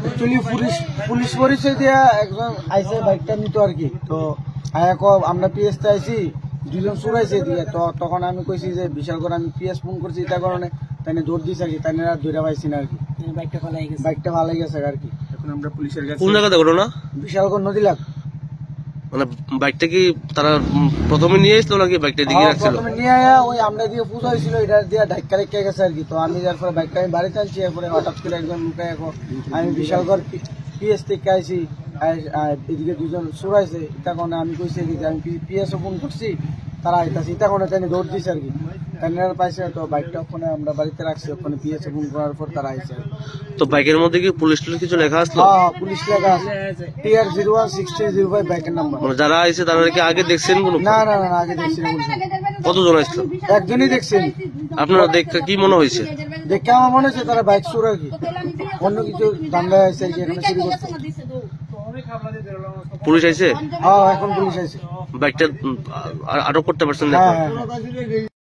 Actually police পরিচয় দিয়া একজন আইসে বাইকটা নিত আর কি। তো আমরা পিএসতে আইসি, দুজন চুরাইছে দিয়ে। তো তখন আমি কইছি যে বিশাল করে আমি পিএস ফোন করছি, তার কারণে তাই দৌড় দিয়েছে আর কি। তাই ধরে পাইছি না আর কি, বাইকটা ভালো গেছে আর কি। এখন আমরা পুলিশের কাছে। কোন জায়গাতে ঘটনা? বিশালগড় নদী লাগ। মানে বাইকটা কি তারা প্রথমে নিয়ে এসলো নাকি বাইকটা দিকে রাখছিল? প্রথমে নিয়ে ওই আমরা দিয়ে পুজো হয়েছিল, এটা দিয়ে ধাক্কা রেখে গেছে আর কি। তো আমি যার পরে বাইকটা আমি বাড়িতে আনছি, এরপরে হঠাৎ করে একজন মুখে আমি বিশালগড় পিএস থেকে আইসি, এদিকে দুজন চুরাইছে। তখন আমি কইছি যে আমি পিএস ফোন করছি, তারা আইতাছি। তখন তাই দৌড় দিয়েছে আর কি। তাই পাইছে। তো বাইকটা ওখানে আমরা বাড়িতে রাখছি, ওখানে পিএস ফোন করার পর তারা আইসে। তো বাইকের মধ্যে কি পুলিশ কিছু লেখা আসলো? হ্যাঁ, পুলিশ লেখা আছে, TR 016305 বাইকের নাম্বার। মানে যারা আইসে তারা কি আগে দেখছেন? না না না, আগে দেখছি না। কতজন আসলো? একজনই দেখছেন। আপনারা দেখে কি মনে হয়েছে? দেখে আমার মনে হচ্ছে তারা বাইক চোর আর কি, অন্য কিছু দাঙ্গা আছে আর কি, এখানে চুরি করছে। পুলিশ আইছে? হ্যাঁ, এখন পুলিশ আইছে। বাইকটা আটক করতে পারছেন? হ্যাঁ।